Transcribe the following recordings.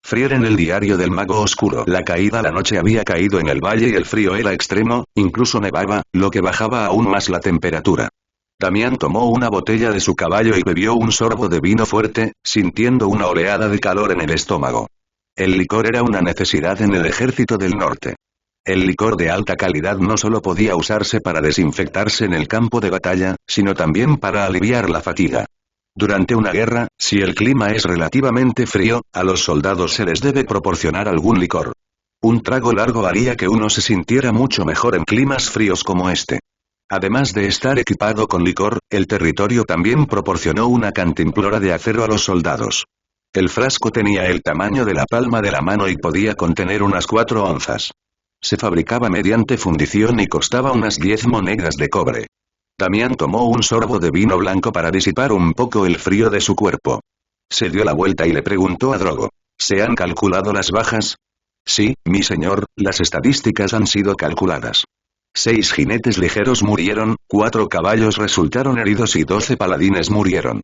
Frier en el diario del mago oscuro. La noche había caído en el valle y el frío era extremo, incluso nevaba, lo que bajaba aún más la temperatura. Damián tomó una botella de su caballo y bebió un sorbo de vino fuerte, sintiendo una oleada de calor en el estómago. El licor era una necesidad en el ejército del norte. El licor de alta calidad no solo podía usarse para desinfectarse en el campo de batalla, sino también para aliviar la fatiga. Durante una guerra, si el clima es relativamente frío, a los soldados se les debe proporcionar algún licor. Un trago largo haría que uno se sintiera mucho mejor en climas fríos como este. Además de estar equipado con licor, el territorio también proporcionó una cantimplora de acero a los soldados. El frasco tenía el tamaño de la palma de la mano y podía contener unas 4 onzas. Se fabricaba mediante fundición y costaba unas 10 monedas de cobre. Damián tomó un sorbo de vino blanco para disipar un poco el frío de su cuerpo. Se dio la vuelta y le preguntó a Drogo: ¿se han calculado las bajas? Sí, mi señor, las estadísticas han sido calculadas. 6 jinetes ligeros murieron, 4 caballos resultaron heridos y 12 paladines murieron.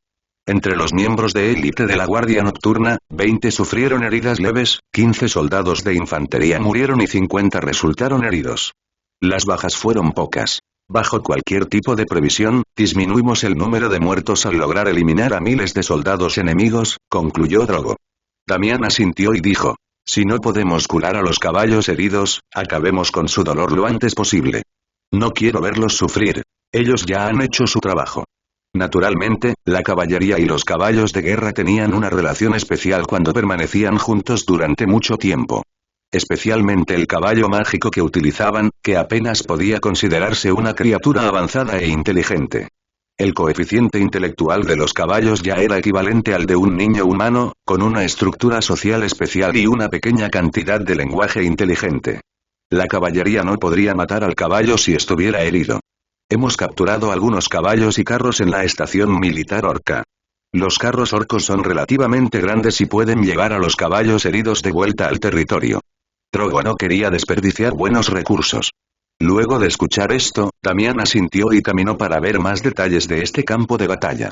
Entre los miembros de élite de la Guardia Nocturna, 20 sufrieron heridas leves, 15 soldados de infantería murieron y 50 resultaron heridos. Las bajas fueron pocas. Bajo cualquier tipo de previsión, disminuimos el número de muertos al lograr eliminar a miles de soldados enemigos, concluyó Drogo. Damián asintió y dijo: si no podemos curar a los caballos heridos, acabemos con su dolor lo antes posible. No quiero verlos sufrir. Ellos ya han hecho su trabajo. Naturalmente, la caballería y los caballos de guerra tenían una relación especial cuando permanecían juntos durante mucho tiempo. Especialmente el caballo mágico que utilizaban, que apenas podía considerarse una criatura avanzada e inteligente. El coeficiente intelectual de los caballos ya era equivalente al de un niño humano, con una estructura social especial y una pequeña cantidad de lenguaje inteligente. La caballería no podría matar al caballo si estuviera herido. Hemos capturado algunos caballos y carros en la estación militar orca. Los carros orcos son relativamente grandes y pueden llevar a los caballos heridos de vuelta al territorio. Drogo no quería desperdiciar buenos recursos. Luego de escuchar esto, Damián asintió y caminó para ver más detalles de este campo de batalla.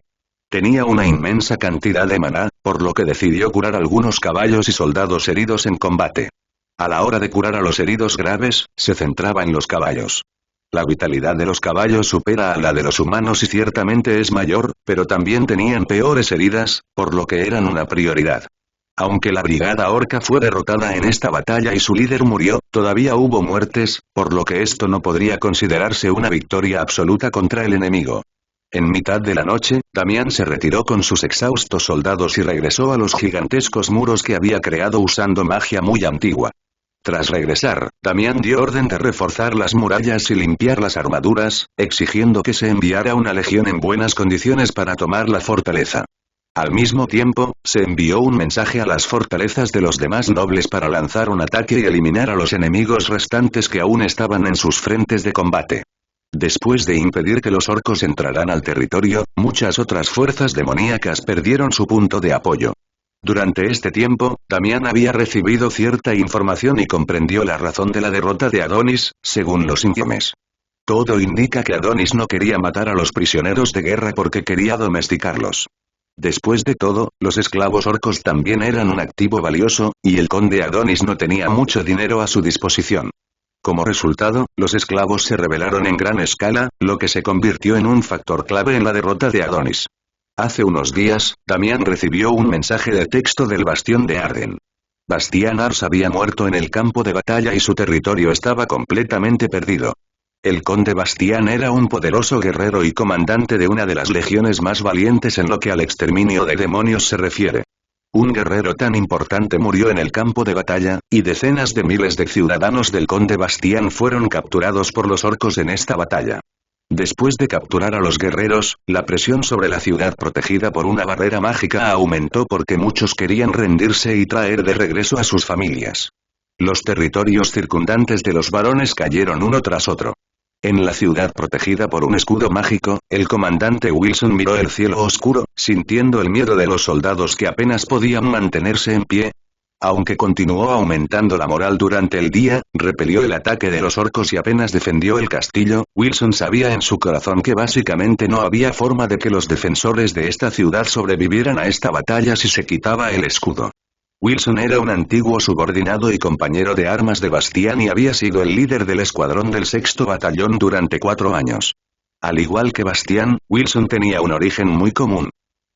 Tenía una inmensa cantidad de maná, por lo que decidió curar algunos caballos y soldados heridos en combate. A la hora de curar a los heridos graves, se centraba en los caballos. La vitalidad de los caballos supera a la de los humanos y ciertamente es mayor, pero también tenían peores heridas, por lo que eran una prioridad. Aunque la brigada orca fue derrotada en esta batalla y su líder murió, todavía hubo muertes, por lo que esto no podría considerarse una victoria absoluta contra el enemigo. En mitad de la noche, Damián se retiró con sus exhaustos soldados y regresó a los gigantescos muros que había creado usando magia muy antigua. Tras regresar, Damián dio orden de reforzar las murallas y limpiar las armaduras, exigiendo que se enviara una legión en buenas condiciones para tomar la fortaleza. Al mismo tiempo, se envió un mensaje a las fortalezas de los demás nobles para lanzar un ataque y eliminar a los enemigos restantes que aún estaban en sus frentes de combate. Después de impedir que los orcos entraran al territorio, muchas otras fuerzas demoníacas perdieron su punto de apoyo. Durante este tiempo, Damián había recibido cierta información y comprendió la razón de la derrota de Adonis, según los informes. Todo indica que Adonis no quería matar a los prisioneros de guerra porque quería domesticarlos. Después de todo, los esclavos orcos también eran un activo valioso, y el conde Adonis no tenía mucho dinero a su disposición. Como resultado, los esclavos se rebelaron en gran escala, lo que se convirtió en un factor clave en la derrota de Adonis. Hace unos días, Damián recibió un mensaje de texto del bastión de Arden. Bastián Ars había muerto en el campo de batalla y su territorio estaba completamente perdido. El conde Bastián era un poderoso guerrero y comandante de una de las legiones más valientes en lo que al exterminio de demonios se refiere. Un guerrero tan importante murió en el campo de batalla, y decenas de miles de ciudadanos del conde Bastián fueron capturados por los orcos en esta batalla. Después de capturar a los guerreros, la presión sobre la ciudad protegida por una barrera mágica aumentó porque muchos querían rendirse y traer de regreso a sus familias. Los territorios circundantes de los varones cayeron uno tras otro. En la ciudad protegida por un escudo mágico, el comandante Wilson miró el cielo oscuro, sintiendo el miedo de los soldados que apenas podían mantenerse en pie. Aunque continuó aumentando la moral durante el día, repelió el ataque de los orcos y apenas defendió el castillo. Wilson sabía en su corazón que básicamente no había forma de que los defensores de esta ciudad sobrevivieran a esta batalla si se quitaba el escudo. Wilson era un antiguo subordinado y compañero de armas de Bastián y había sido el líder del escuadrón del 6º batallón durante 4 años. Al igual que Bastián, Wilson tenía un origen muy común.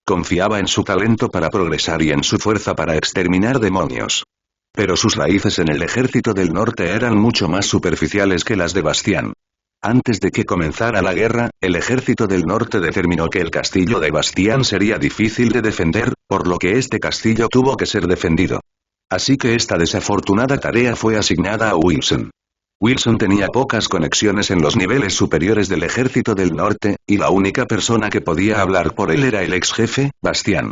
Confiaba en su talento para progresar y en su fuerza para exterminar demonios. Pero sus raíces en el ejército del norte eran mucho más superficiales que las de Bastián. Antes de que comenzara la guerra, el ejército del norte determinó que el castillo de Bastián sería difícil de defender, por lo que este castillo tuvo que ser defendido. Así que esta desafortunada tarea fue asignada a Wilson. Wilson tenía pocas conexiones en los niveles superiores del ejército del norte, y la única persona que podía hablar por él era el ex jefe, Bastián.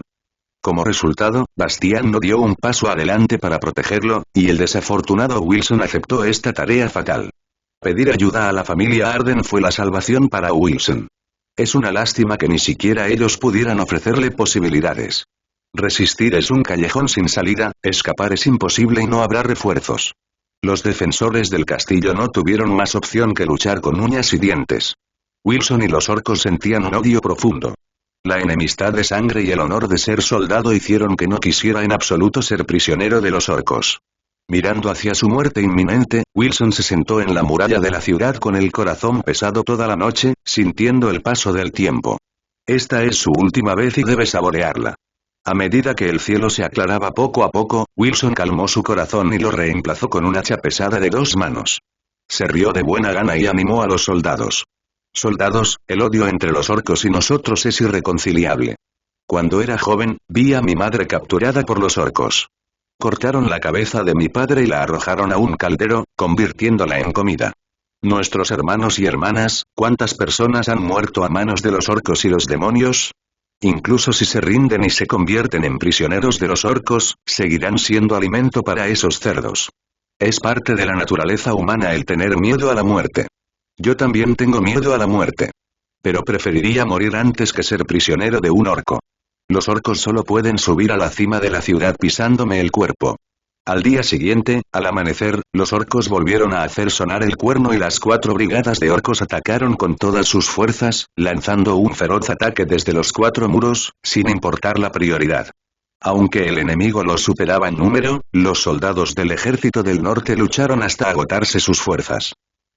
Como resultado, Bastián no dio un paso adelante para protegerlo, y el desafortunado Wilson aceptó esta tarea fatal. Pedir ayuda a la familia Arden fue la salvación para Wilson. Es una lástima que ni siquiera ellos pudieran ofrecerle posibilidades. Resistir es un callejón sin salida, escapar es imposible y no habrá refuerzos. Los defensores del castillo no tuvieron más opción que luchar con uñas y dientes. Wilson y los orcos sentían un odio profundo. La enemistad de sangre y el honor de ser soldado hicieron que no quisiera en absoluto ser prisionero de los orcos. Mirando hacia su muerte inminente, Wilson se sentó en la muralla de la ciudad con el corazón pesado toda la noche, sintiendo el paso del tiempo. Esta es su última vez y debe saborearla. A medida que el cielo se aclaraba poco a poco, Wilson calmó su corazón y lo reemplazó con un hacha pesada de 2 manos. Se rió de buena gana y animó a los soldados. Soldados, el odio entre los orcos y nosotros es irreconciliable. Cuando era joven, vi a mi madre capturada por los orcos. Cortaron la cabeza de mi padre y la arrojaron a un caldero, convirtiéndola en comida. Nuestros hermanos y hermanas, ¿cuántas personas han muerto a manos de los orcos y los demonios? Incluso si se rinden y se convierten en prisioneros de los orcos, seguirán siendo alimento para esos cerdos. Es parte de la naturaleza humana el tener miedo a la muerte. Yo también tengo miedo a la muerte. Pero preferiría morir antes que ser prisionero de un orco. Los orcos solo pueden subir a la cima de la ciudad pisándome el cuerpo. Al día siguiente, al amanecer, los orcos volvieron a hacer sonar el cuerno y las 4 brigadas de orcos atacaron con todas sus fuerzas, lanzando un feroz ataque desde los 4 muros, sin importar la prioridad. Aunque el enemigo los superaba en número, los soldados del ejército del norte lucharon hasta agotarse sus fuerzas.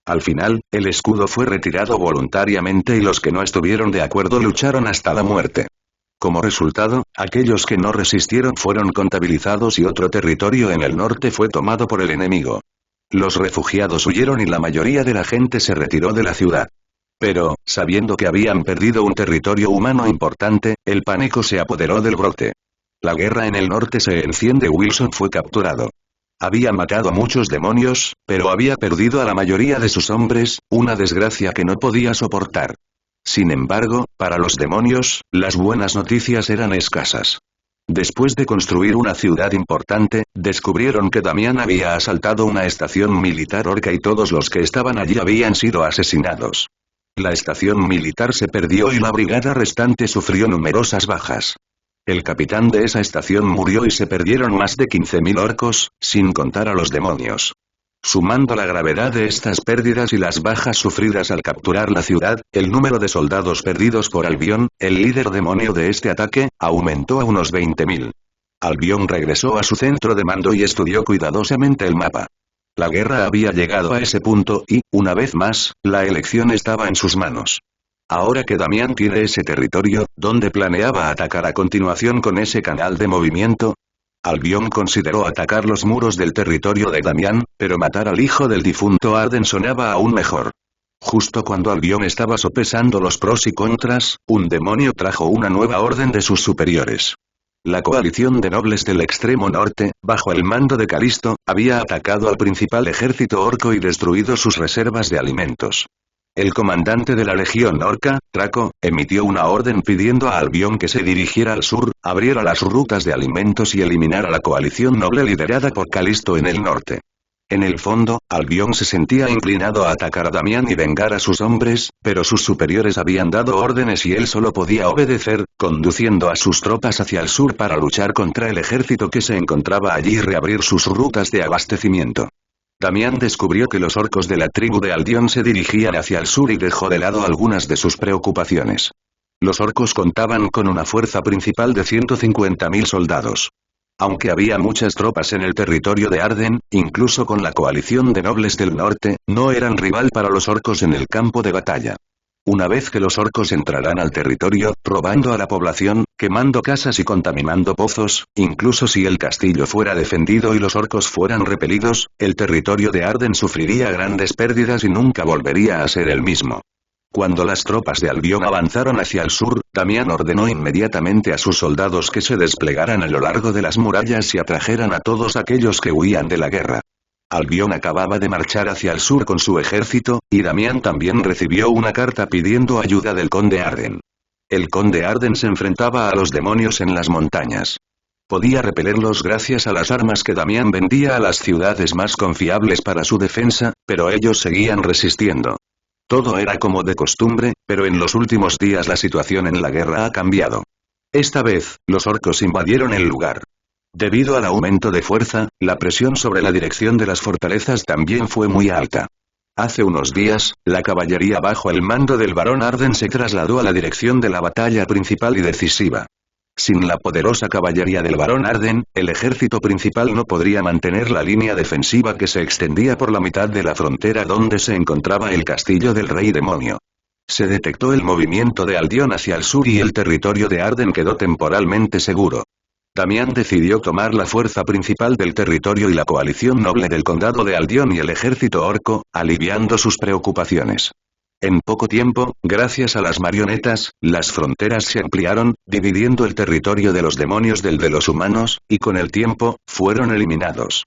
Al final, el escudo fue retirado voluntariamente y los que no estuvieron de acuerdo lucharon hasta la muerte. Como resultado, aquellos que no resistieron fueron contabilizados y otro territorio en el norte fue tomado por el enemigo. Los refugiados huyeron y la mayoría de la gente se retiró de la ciudad. Pero, sabiendo que habían perdido un territorio humano importante, el pánico se apoderó del brote. La guerra en el norte se enciende. Wilson fue capturado. Había matado a muchos demonios, pero había perdido a la mayoría de sus hombres, una desgracia que no podía soportar. Sin embargo, para los demonios, las buenas noticias eran escasas. Después de construir una ciudad importante, descubrieron que Damián había asaltado una estación militar orca y todos los que estaban allí habían sido asesinados. La estación militar se perdió y la brigada restante sufrió numerosas bajas. El capitán de esa estación murió y se perdieron más de 15.000 orcos, sin contar a los demonios. Sumando la gravedad de estas pérdidas y las bajas sufridas al capturar la ciudad, el número de soldados perdidos por Albion, el líder demonio de este ataque, aumentó a unos 20.000. Albion regresó a su centro de mando y estudió cuidadosamente el mapa. La guerra había llegado a ese punto y, una vez más, la elección estaba en sus manos. Ahora que Damián tiene ese territorio, ¿dónde planeaba atacar a continuación con ese canal de movimiento? Albion consideró atacar los muros del territorio de Damián, pero matar al hijo del difunto Arden sonaba aún mejor. Justo cuando Albion estaba sopesando los pros y contras, un demonio trajo una nueva orden de sus superiores. La coalición de nobles del extremo norte, bajo el mando de Calisto, había atacado al principal ejército orco y destruido sus reservas de alimentos. El comandante de la legión orca, Traco, emitió una orden pidiendo a Albion que se dirigiera al sur, abriera las rutas de alimentos y eliminara la coalición noble liderada por Calisto en el norte. En el fondo, Albion se sentía inclinado a atacar a Damián y vengar a sus hombres, pero sus superiores habían dado órdenes y él solo podía obedecer, conduciendo a sus tropas hacia el sur para luchar contra el ejército que se encontraba allí y reabrir sus rutas de abastecimiento. Damián descubrió que los orcos de la tribu de Albion se dirigían hacia el sur y dejó de lado algunas de sus preocupaciones. Los orcos contaban con una fuerza principal de 150.000 soldados. Aunque había muchas tropas en el territorio de Arden, incluso con la coalición de nobles del norte, no eran rival para los orcos en el campo de batalla. Una vez que los orcos entrarán al territorio, robando a la población, quemando casas y contaminando pozos, incluso si el castillo fuera defendido y los orcos fueran repelidos, el territorio de Arden sufriría grandes pérdidas y nunca volvería a ser el mismo. Cuando las tropas de Albion avanzaron hacia el sur, Damián ordenó inmediatamente a sus soldados que se desplegaran a lo largo de las murallas y atrajeran a todos aquellos que huían de la guerra. Albion acababa de marchar hacia el sur con su ejército, y Damián también recibió una carta pidiendo ayuda del conde Arden. El conde Arden se enfrentaba a los demonios en las montañas. Podía repelerlos gracias a las armas que Damián vendía a las ciudades más confiables para su defensa, pero ellos seguían resistiendo. Todo era como de costumbre, pero en los últimos días la situación en la guerra ha cambiado. Esta vez, los orcos invadieron el lugar. Debido al aumento de fuerza, la presión sobre la dirección de las fortalezas también fue muy alta. Hace unos días, la caballería bajo el mando del barón Arden se trasladó a la dirección de la batalla principal y decisiva. Sin la poderosa caballería del barón Arden, el ejército principal no podría mantener la línea defensiva que se extendía por la mitad de la frontera donde se encontraba el castillo del rey demonio. Se detectó el movimiento de Albion hacia el sur y el territorio de Arden quedó temporalmente seguro. Damián decidió tomar la fuerza principal del territorio y la coalición noble del condado de Albion y el ejército orco, aliviando sus preocupaciones. En poco tiempo, gracias a las marionetas, las fronteras se ampliaron, dividiendo el territorio de los demonios del de los humanos, y con el tiempo, fueron eliminados.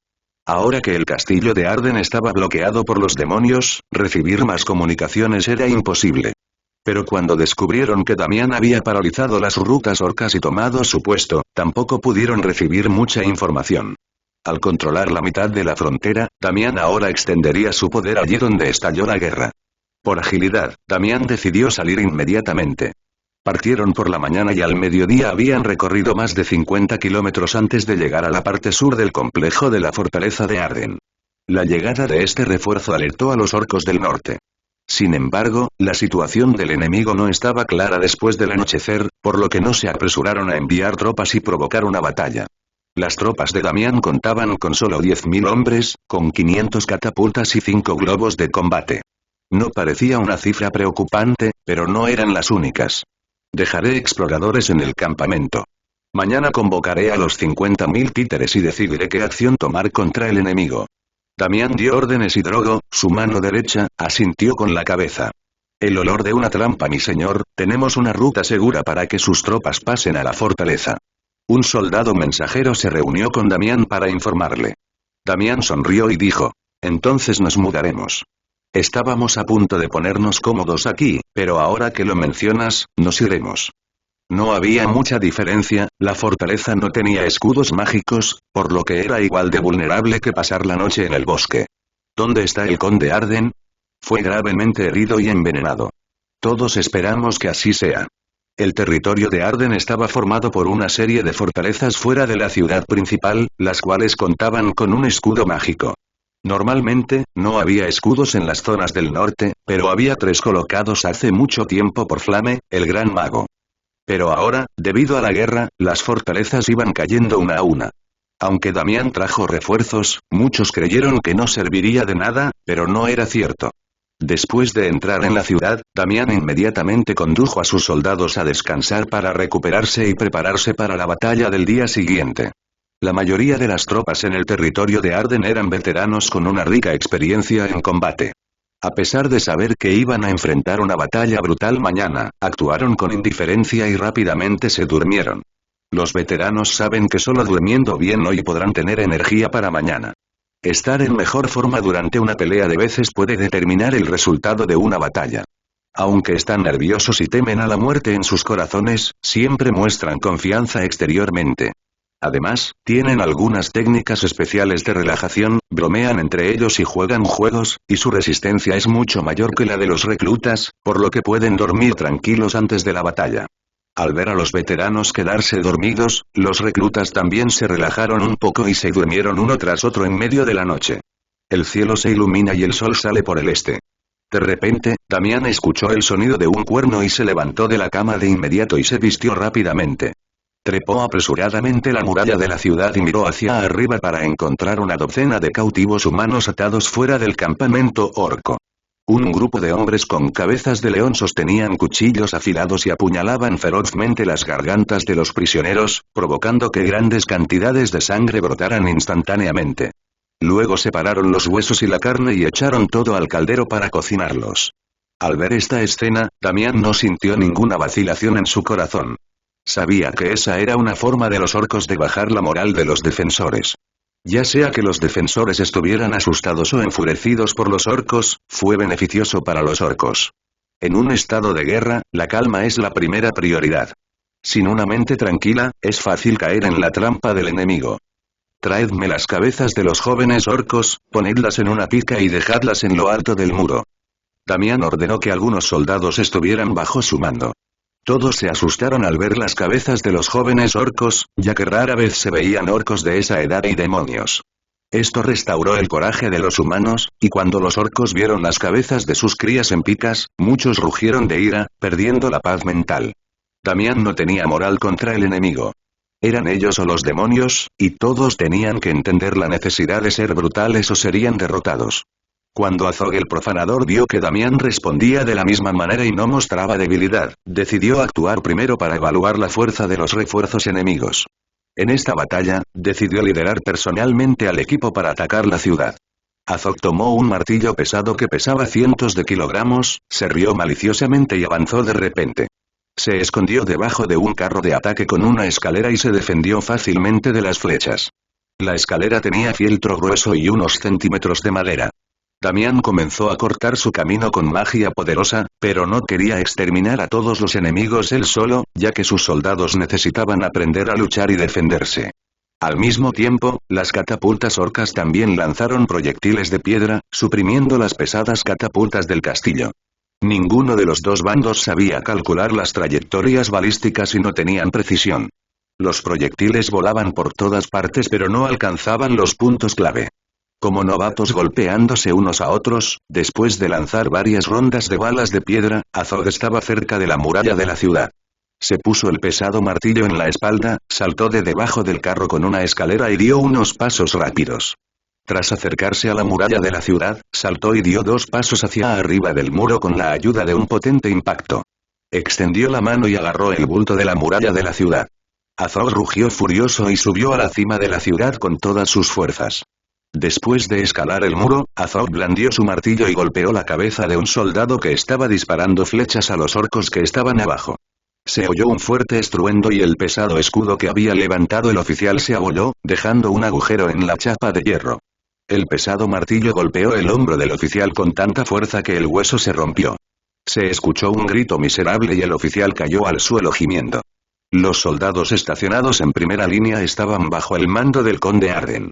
Ahora que el castillo de Arden estaba bloqueado por los demonios, recibir más comunicaciones era imposible. Pero cuando descubrieron que Damián había paralizado las rutas orcas y tomado su puesto, tampoco pudieron recibir mucha información. Al controlar la mitad de la frontera, Damián ahora extendería su poder allí donde estalló la guerra. Por agilidad, Damián decidió salir inmediatamente. Partieron por la mañana y al mediodía habían recorrido más de 50 kilómetros antes de llegar a la parte sur del complejo de la fortaleza de Arden. La llegada de este refuerzo alertó a los orcos del norte. Sin embargo, la situación del enemigo no estaba clara después del anochecer, por lo que no se apresuraron a enviar tropas y provocar una batalla. Las tropas de Damián contaban con solo 10.000 hombres, con 500 catapultas y 5 globos de combate. No parecía una cifra preocupante, pero no eran las únicas. Dejaré exploradores en el campamento. Mañana convocaré a los 50.000 títeres y decidiré qué acción tomar contra el enemigo. Damián dio órdenes y Drogo, su mano derecha, asintió con la cabeza. El olor de una trampa, mi señor, tenemos una ruta segura para que sus tropas pasen a la fortaleza. Un soldado mensajero se reunió con Damián para informarle. Damián sonrió y dijo: entonces nos mudaremos. Estábamos a punto de ponernos cómodos aquí, pero ahora que lo mencionas, nos iremos. No había mucha diferencia, la fortaleza no tenía escudos mágicos, por lo que era igual de vulnerable que pasar la noche en el bosque. ¿Dónde está el conde Arden? Fue gravemente herido y envenenado. Todos esperamos que así sea. El territorio de Arden estaba formado por una serie de fortalezas fuera de la ciudad principal, las cuales contaban con un escudo mágico. Normalmente, no había escudos en las zonas del norte, pero había 3 colocados hace mucho tiempo por Flame, el gran mago. Pero ahora, debido a la guerra, las fortalezas iban cayendo una a una. Aunque Damián trajo refuerzos, muchos creyeron que no serviría de nada, pero no era cierto. Después de entrar en la ciudad, Damián inmediatamente condujo a sus soldados a descansar para recuperarse y prepararse para la batalla del día siguiente. La mayoría de las tropas en el territorio de Arden eran veteranos con una rica experiencia en combate. A pesar de saber que iban a enfrentar una batalla brutal mañana, actuaron con indiferencia y rápidamente se durmieron. Los veteranos saben que solo durmiendo bien hoy podrán tener energía para mañana. Estar en mejor forma durante una pelea de veces puede determinar el resultado de una batalla. Aunque están nerviosos y temen a la muerte en sus corazones, siempre muestran confianza exteriormente. Además, tienen algunas técnicas especiales de relajación, bromean entre ellos y juegan juegos, y su resistencia es mucho mayor que la de los reclutas, por lo que pueden dormir tranquilos antes de la batalla. Al ver a los veteranos quedarse dormidos, los reclutas también se relajaron un poco y se durmieron uno tras otro en medio de la noche. El cielo se ilumina y el sol sale por el este. De repente, Damián escuchó el sonido de un cuerno y se levantó de la cama de inmediato y se vistió rápidamente. Trepó apresuradamente la muralla de la ciudad y miró hacia arriba para encontrar una docena de cautivos humanos atados fuera del campamento orco. Un grupo de hombres con cabezas de león sostenían cuchillos afilados y apuñalaban ferozmente las gargantas de los prisioneros, provocando que grandes cantidades de sangre brotaran instantáneamente. Luego separaron los huesos y la carne y echaron todo al caldero para cocinarlos. Al ver esta escena, Damián no sintió ninguna vacilación en su corazón. Sabía que esa era una forma de los orcos de bajar la moral de los defensores. Ya sea que los defensores estuvieran asustados o enfurecidos por los orcos, fue beneficioso para los orcos. En un estado de guerra, la calma es la primera prioridad. Sin una mente tranquila, es fácil caer en la trampa del enemigo. Traedme las cabezas de los jóvenes orcos, ponedlas en una pica y dejadlas en lo alto del muro. Damián ordenó que algunos soldados estuvieran bajo su mando. Todos se asustaron al ver las cabezas de los jóvenes orcos, ya que rara vez se veían orcos de esa edad y demonios. Esto restauró el coraje de los humanos, y cuando los orcos vieron las cabezas de sus crías en picas, muchos rugieron de ira, perdiendo la paz mental. Damián no tenía moral contra el enemigo. Eran ellos o los demonios, y todos tenían que entender la necesidad de ser brutales o serían derrotados. Cuando Azog el profanador vio que Damián respondía de la misma manera y no mostraba debilidad, decidió actuar primero para evaluar la fuerza de los refuerzos enemigos. En esta batalla, decidió liderar personalmente al equipo para atacar la ciudad. Azog tomó un martillo pesado que pesaba cientos de kilogramos, se rió maliciosamente y avanzó de repente. Se escondió debajo de un carro de ataque con una escalera y se defendió fácilmente de las flechas. La escalera tenía fieltro grueso y unos centímetros de madera. Damián comenzó a cortar su camino con magia poderosa, pero no quería exterminar a todos los enemigos él solo, ya que sus soldados necesitaban aprender a luchar y defenderse. Al mismo tiempo, las catapultas orcas también lanzaron proyectiles de piedra, suprimiendo las pesadas catapultas del castillo. Ninguno de los dos bandos sabía calcular las trayectorias balísticas y no tenían precisión. Los proyectiles volaban por todas partes pero no alcanzaban los puntos clave. Como novatos golpeándose unos a otros, después de lanzar varias rondas de balas de piedra, Azog estaba cerca de la muralla de la ciudad. Se puso el pesado martillo en la espalda, saltó de debajo del carro con una escalera y dio unos pasos rápidos. Tras acercarse a la muralla de la ciudad, saltó y dio 2 pasos hacia arriba del muro con la ayuda de un potente impacto. Extendió la mano y agarró el bulto de la muralla de la ciudad. Azog rugió furioso y subió a la cima de la ciudad con todas sus fuerzas. Después de escalar el muro, Azog blandió su martillo y golpeó la cabeza de un soldado que estaba disparando flechas a los orcos que estaban abajo. Se oyó un fuerte estruendo y el pesado escudo que había levantado el oficial se abolló, dejando un agujero en la chapa de hierro. El pesado martillo golpeó el hombro del oficial con tanta fuerza que el hueso se rompió. Se escuchó un grito miserable y el oficial cayó al suelo gimiendo. Los soldados estacionados en primera línea estaban bajo el mando del conde Arden.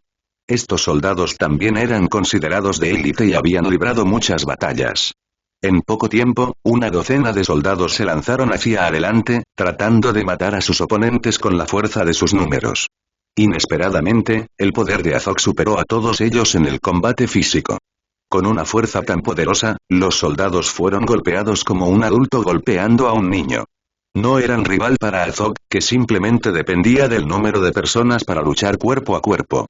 Estos soldados también eran considerados de élite y habían librado muchas batallas. En poco tiempo, una docena de soldados se lanzaron hacia adelante, tratando de matar a sus oponentes con la fuerza de sus números. Inesperadamente, el poder de Azog superó a todos ellos en el combate físico. Con una fuerza tan poderosa, los soldados fueron golpeados como un adulto golpeando a un niño. No eran rival para Azog, que simplemente dependía del número de personas para luchar cuerpo a cuerpo.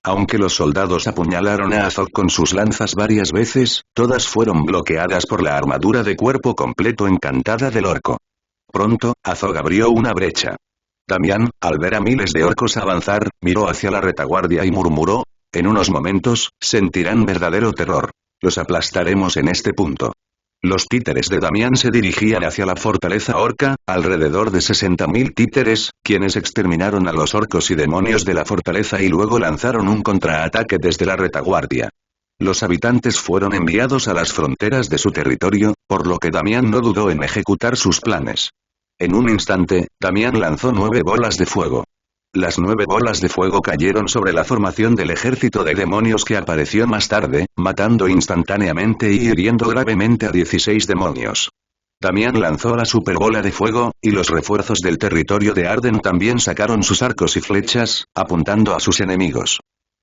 Aunque los soldados apuñalaron a Azog con sus lanzas varias veces, todas fueron bloqueadas por la armadura de cuerpo completo encantada del orco. Pronto, Azog abrió una brecha. Damián, al ver a miles de orcos avanzar, miró hacia la retaguardia y murmuró: «En unos momentos, sentirán verdadero terror. Los aplastaremos en este punto». Los títeres de Damián se dirigían hacia la fortaleza orca, alrededor de 60.000 títeres, quienes exterminaron a los orcos y demonios de la fortaleza y luego lanzaron un contraataque desde la retaguardia. Los habitantes fueron enviados a las fronteras de su territorio, por lo que Damián no dudó en ejecutar sus planes. En un instante, Damián lanzó 9 bolas de fuego. Las 9 bolas de fuego cayeron sobre la formación del ejército de demonios que apareció más tarde, matando instantáneamente y hiriendo gravemente a 16 demonios. Damián lanzó la superbola de fuego, y los refuerzos del territorio de Arden también sacaron sus arcos y flechas, apuntando a sus enemigos.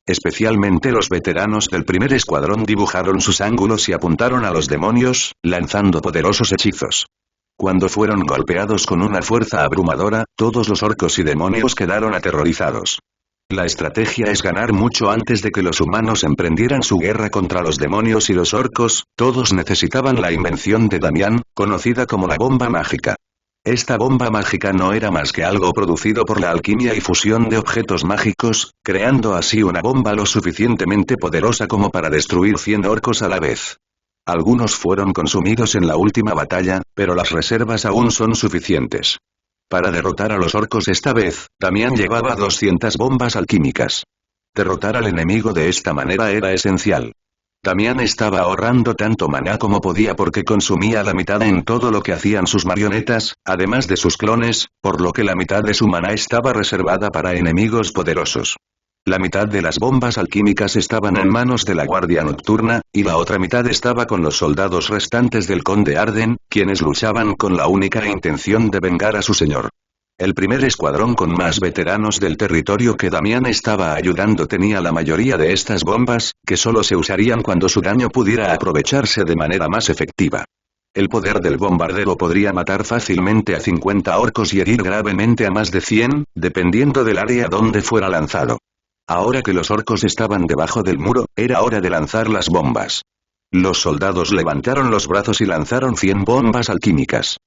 Especialmente los veteranos del primer escuadrón dibujaron sus ángulos y apuntaron a los demonios, lanzando poderosos hechizos. Cuando fueron golpeados con una fuerza abrumadora, todos los orcos y demonios quedaron aterrorizados. La estrategia es ganar mucho antes de que los humanos emprendieran su guerra contra los demonios y los orcos. Todos necesitaban la invención de Damián, conocida como la bomba mágica. Esta bomba mágica no era más que algo producido por la alquimia y fusión de objetos mágicos, creando así una bomba lo suficientemente poderosa como para destruir 100 orcos a la vez. Algunos fueron consumidos en la última batalla, pero las reservas aún son suficientes. Para derrotar a los orcos esta vez, Damián llevaba 200 bombas alquímicas. Derrotar al enemigo de esta manera era esencial. Damián estaba ahorrando tanto maná como podía porque consumía la mitad en todo lo que hacían sus marionetas, además de sus clones, por lo que la mitad de su maná estaba reservada para enemigos poderosos. La mitad de las bombas alquímicas estaban en manos de la Guardia Nocturna, y la otra mitad estaba con los soldados restantes del Conde Arden, quienes luchaban con la única intención de vengar a su señor. El primer escuadrón con más veteranos del territorio que Damián estaba ayudando tenía la mayoría de estas bombas, que solo se usarían cuando su daño pudiera aprovecharse de manera más efectiva. El poder del bombardero podría matar fácilmente a 50 orcos y herir gravemente a más de 100, dependiendo del área donde fuera lanzado. Ahora que los orcos estaban debajo del muro, era hora de lanzar las bombas. Los soldados levantaron los brazos y lanzaron 100 bombas alquímicas.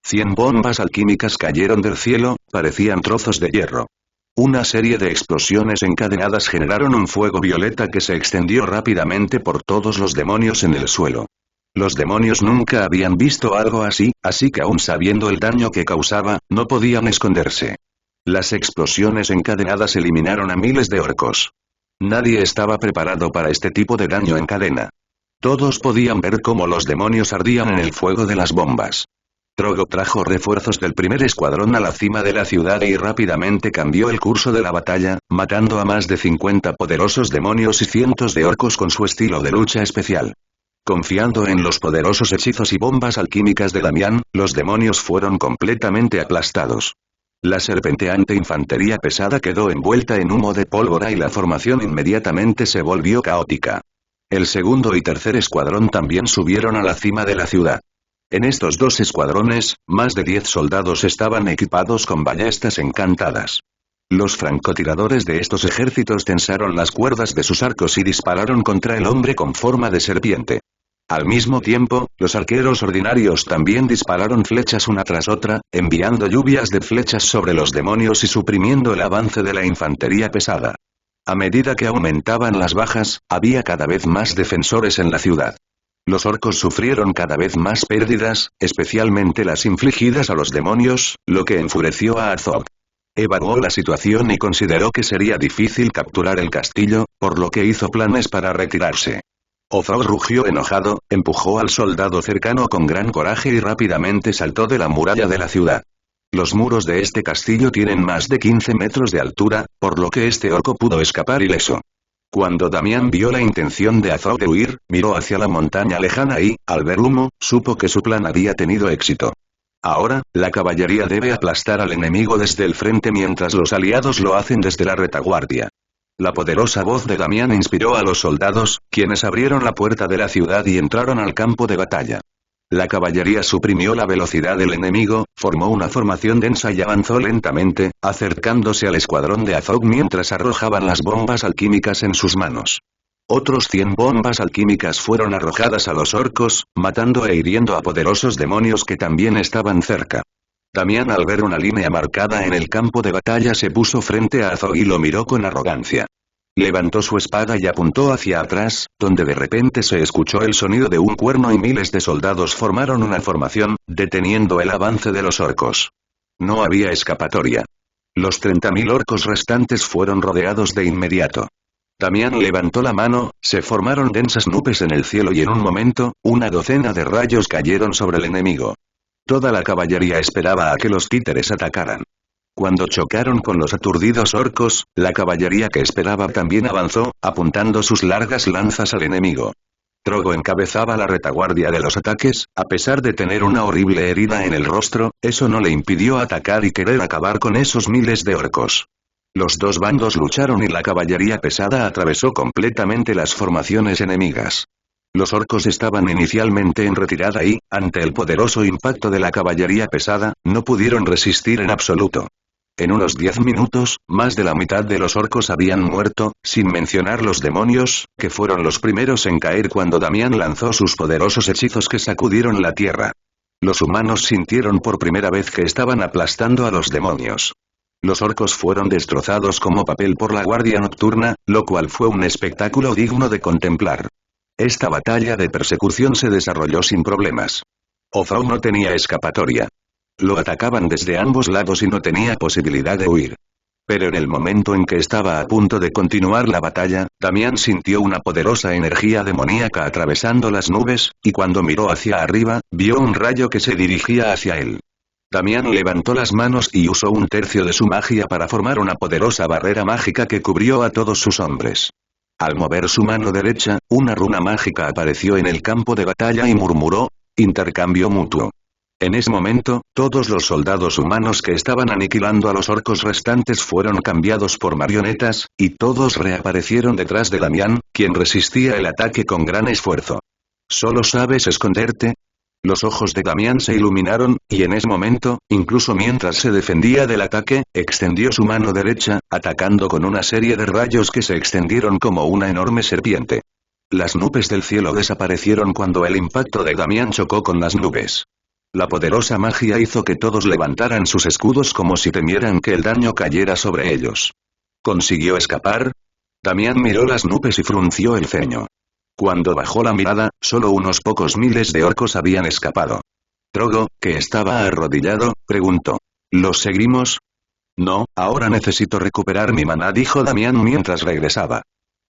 100 bombas alquímicas cayeron del cielo, parecían trozos de hierro. Una serie de explosiones encadenadas generaron un fuego violeta que se extendió rápidamente por todos los demonios en el suelo. Los demonios nunca habían visto algo así que aún sabiendo el daño que causaba, no podían esconderse. Las explosiones encadenadas eliminaron a miles de orcos. Nadie estaba preparado para este tipo de daño en cadena. Todos podían ver cómo los demonios ardían en el fuego de las bombas. Drogo trajo refuerzos del primer escuadrón a la cima de la ciudad y rápidamente cambió el curso de la batalla, matando a más de 50 poderosos demonios y cientos de orcos con su estilo de lucha especial. Confiando en los poderosos hechizos y bombas alquímicas de Damián, los demonios fueron completamente aplastados. La serpenteante infantería pesada quedó envuelta en humo de pólvora y la formación inmediatamente se volvió caótica. El segundo y tercer escuadrón también subieron a la cima de la ciudad. En estos dos escuadrones, más de 10 soldados estaban equipados con ballestas encantadas. Los francotiradores de estos ejércitos tensaron las cuerdas de sus arcos y dispararon contra el hombre con forma de serpiente. Al mismo tiempo, los arqueros ordinarios también dispararon flechas una tras otra, enviando lluvias de flechas sobre los demonios y suprimiendo el avance de la infantería pesada. A medida que aumentaban las bajas, había cada vez más defensores en la ciudad. Los orcos sufrieron cada vez más pérdidas, especialmente las infligidas a los demonios, lo que enfureció a Azog. Evaluó la situación y consideró que sería difícil capturar el castillo, por lo que hizo planes para retirarse. Azog rugió enojado, empujó al soldado cercano con gran coraje y rápidamente saltó de la muralla de la ciudad. Los muros de este castillo tienen más de 15 metros de altura, por lo que este orco pudo escapar ileso. Cuando Damián vio la intención de Azog de huir, miró hacia la montaña lejana y, al ver humo, supo que su plan había tenido éxito. Ahora, la caballería debe aplastar al enemigo desde el frente mientras los aliados lo hacen desde la retaguardia. La poderosa voz de Damián inspiró a los soldados, quienes abrieron la puerta de la ciudad y entraron al campo de batalla. La caballería suprimió la velocidad del enemigo, formó una formación densa y avanzó lentamente, acercándose al escuadrón de Azog mientras arrojaban las bombas alquímicas en sus manos. Otros 100 bombas alquímicas fueron arrojadas a los orcos, matando e hiriendo a poderosos demonios que también estaban cerca. Damián, al ver una línea marcada en el campo de batalla, se puso frente a Azog y lo miró con arrogancia. Levantó su espada y apuntó hacia atrás, donde de repente se escuchó el sonido de un cuerno y miles de soldados formaron una formación, deteniendo el avance de los orcos. No había escapatoria. Los 30.000 orcos restantes fueron rodeados de inmediato. Damián levantó la mano, se formaron densas nubes en el cielo y en un momento, una docena de rayos cayeron sobre el enemigo. Toda la caballería esperaba a que los títeres atacaran. Cuando chocaron con los aturdidos orcos, la caballería que esperaba también avanzó, apuntando sus largas lanzas al enemigo. Drogo encabezaba la retaguardia de los ataques, a pesar de tener una horrible herida en el rostro, eso no le impidió atacar y querer acabar con esos miles de orcos. Los dos bandos lucharon y la caballería pesada atravesó completamente las formaciones enemigas. Los orcos estaban inicialmente en retirada y, ante el poderoso impacto de la caballería pesada, no pudieron resistir en absoluto. En unos 10 minutos, más de la mitad de los orcos habían muerto, sin mencionar los demonios, que fueron los primeros en caer cuando Damián lanzó sus poderosos hechizos que sacudieron la tierra. Los humanos sintieron por primera vez que estaban aplastando a los demonios. Los orcos fueron destrozados como papel por la guardia nocturna, lo cual fue un espectáculo digno de contemplar. Esta batalla de persecución se desarrolló sin problemas. Ozao no tenía escapatoria. Lo atacaban desde ambos lados y no tenía posibilidad de huir. Pero en el momento en que estaba a punto de continuar la batalla, Damián sintió una poderosa energía demoníaca atravesando las nubes, y cuando miró hacia arriba, vio un rayo que se dirigía hacia él. Damián levantó las manos y usó un tercio de su magia para formar una poderosa barrera mágica que cubrió a todos sus hombres. Al mover su mano derecha, una runa mágica apareció en el campo de batalla y murmuró: intercambio mutuo. En ese momento, todos los soldados humanos que estaban aniquilando a los orcos restantes fueron cambiados por marionetas, y todos reaparecieron detrás de Damián, quien resistía el ataque con gran esfuerzo. ¿Solo sabes esconderte? Los ojos de Damián se iluminaron, y en ese momento, incluso mientras se defendía del ataque, extendió su mano derecha, atacando con una serie de rayos que se extendieron como una enorme serpiente. Las nubes del cielo desaparecieron cuando el impacto de Damián chocó con las nubes. La poderosa magia hizo que todos levantaran sus escudos como si temieran que el daño cayera sobre ellos. ¿Consiguió escapar? Damián miró las nubes y frunció el ceño. Cuando bajó la mirada, solo unos pocos miles de orcos habían escapado. Drogo, que estaba arrodillado, preguntó: ¿los seguimos? No, ahora necesito recuperar mi maná, dijo Damián mientras regresaba.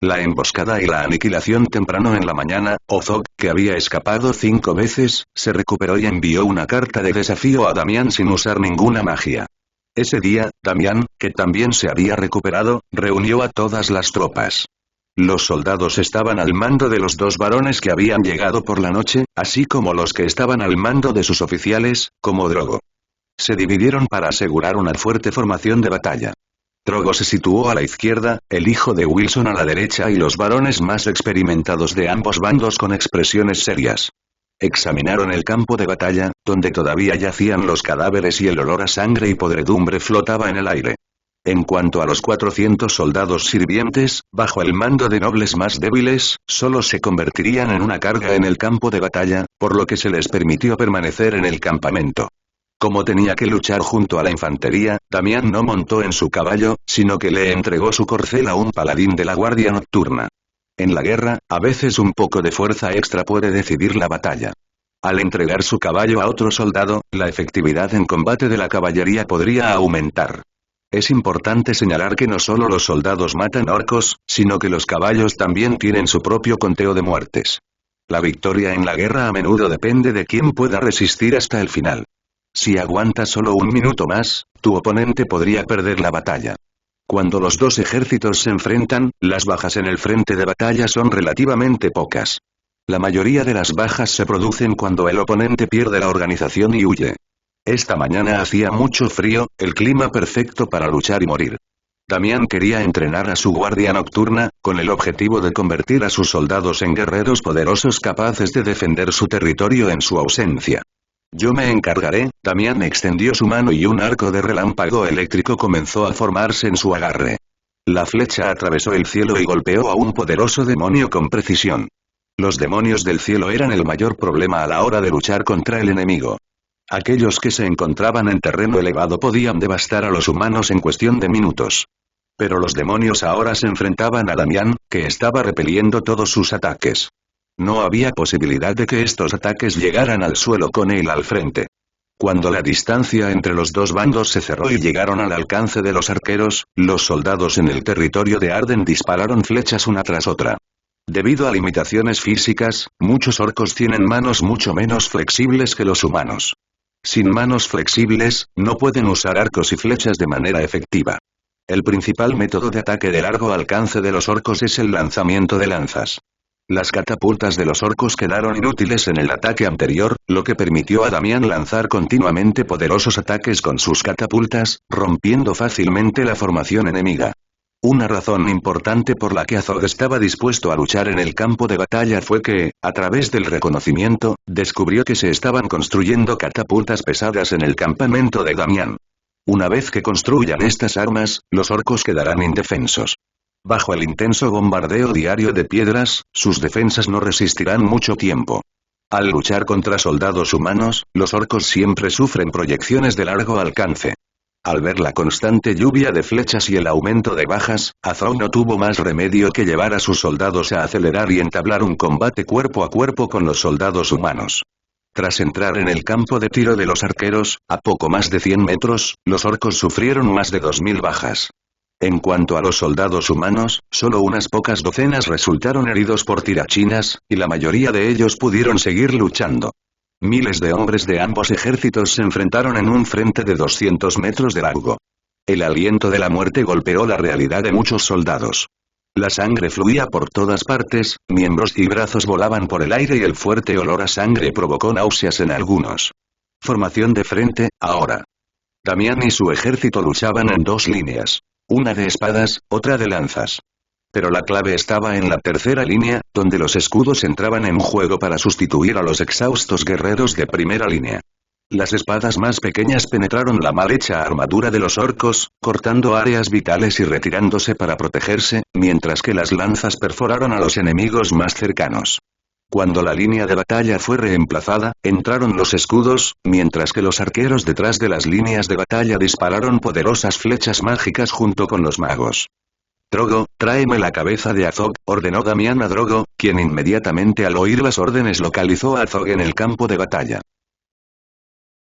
La emboscada y la aniquilación temprano en la mañana, Ozog, que había escapado 5 veces, se recuperó y envió una carta de desafío a Damián sin usar ninguna magia. Ese día, Damián, que también se había recuperado, reunió a todas las tropas. Los soldados estaban al mando de los 2 varones que habían llegado por la noche, así como los que estaban al mando de sus oficiales, como Drogo. Se dividieron para asegurar una fuerte formación de batalla. Drogo se situó a la izquierda, el hijo de Wilson a la derecha y los varones más experimentados de ambos bandos con expresiones serias. Examinaron el campo de batalla, donde todavía yacían los cadáveres y el olor a sangre y podredumbre flotaba en el aire. En cuanto a los 400 soldados sirvientes, bajo el mando de nobles más débiles, solo se convertirían en una carga en el campo de batalla, por lo que se les permitió permanecer en el campamento. Como tenía que luchar junto a la infantería, Damián no montó en su caballo, sino que le entregó su corcel a un paladín de la guardia nocturna. En la guerra, a veces un poco de fuerza extra puede decidir la batalla. Al entregar su caballo a otro soldado, la efectividad en combate de la caballería podría aumentar. Es importante señalar que no solo los soldados matan orcos, sino que los caballos también tienen su propio conteo de muertes. La victoria en la guerra a menudo depende de quién pueda resistir hasta el final. Si aguantas solo un minuto más, tu oponente podría perder la batalla. Cuando los 2 ejércitos se enfrentan, las bajas en el frente de batalla son relativamente pocas. La mayoría de las bajas se producen cuando el oponente pierde la organización y huye. Esta mañana hacía mucho frío, el clima perfecto para luchar y morir. Damián quería entrenar a su guardia nocturna, con el objetivo de convertir a sus soldados en guerreros poderosos capaces de defender su territorio en su ausencia. Yo me encargaré. Damián extendió su mano y un arco de relámpago eléctrico comenzó a formarse en su agarre. La flecha atravesó el cielo y golpeó a un poderoso demonio con precisión. Los demonios del cielo eran el mayor problema a la hora de luchar contra el enemigo. Aquellos que se encontraban en terreno elevado podían devastar a los humanos en cuestión de minutos. Pero los demonios ahora se enfrentaban a Damián, que estaba repeliendo todos sus ataques. No había posibilidad de que estos ataques llegaran al suelo con él al frente. Cuando la distancia entre los 2 bandos se cerró y llegaron al alcance de los arqueros, los soldados en el territorio de Arden dispararon flechas una tras otra. Debido a limitaciones físicas, muchos orcos tienen manos mucho menos flexibles que los humanos. Sin manos flexibles, no pueden usar arcos y flechas de manera efectiva. El principal método de ataque de largo alcance de los orcos es el lanzamiento de lanzas. Las catapultas de los orcos quedaron inútiles en el ataque anterior, lo que permitió a Damián lanzar continuamente poderosos ataques con sus catapultas, rompiendo fácilmente la formación enemiga. Una razón importante por la que Azog estaba dispuesto a luchar en el campo de batalla fue que, a través del reconocimiento, descubrió que se estaban construyendo catapultas pesadas en el campamento de Damián. Una vez que construyan estas armas, los orcos quedarán indefensos. Bajo el intenso bombardeo diario de piedras, sus defensas no resistirán mucho tiempo. Al luchar contra soldados humanos, los orcos siempre sufren proyecciones de largo alcance. Al ver la constante lluvia de flechas y el aumento de bajas, Azog no tuvo más remedio que llevar a sus soldados a acelerar y entablar un combate cuerpo a cuerpo con los soldados humanos. Tras entrar en el campo de tiro de los arqueros, a poco más de 100 metros, los orcos sufrieron más de 2000 bajas. En cuanto a los soldados humanos, solo unas pocas docenas resultaron heridos por tirachinas, y la mayoría de ellos pudieron seguir luchando. Miles de hombres de ambos ejércitos se enfrentaron en un frente de 200 metros de largo. El aliento de la muerte golpeó la realidad de muchos soldados. La sangre fluía por todas partes, miembros y brazos volaban por el aire y el fuerte olor a sangre provocó náuseas en algunos. Formación de frente, ahora. Damián y su ejército luchaban en dos líneas. Una de espadas, otra de lanzas. Pero la clave estaba en la tercera línea, donde los escudos entraban en juego para sustituir a los exhaustos guerreros de primera línea. Las espadas más pequeñas penetraron la mal hecha armadura de los orcos, cortando áreas vitales y retirándose para protegerse, mientras que las lanzas perforaron a los enemigos más cercanos. Cuando la línea de batalla fue reemplazada, entraron los escudos, mientras que los arqueros detrás de las líneas de batalla dispararon poderosas flechas mágicas junto con los magos. Drogo, tráeme la cabeza de Azog, ordenó Damián a Drogo, quien inmediatamente al oír las órdenes localizó a Azog en el campo de batalla.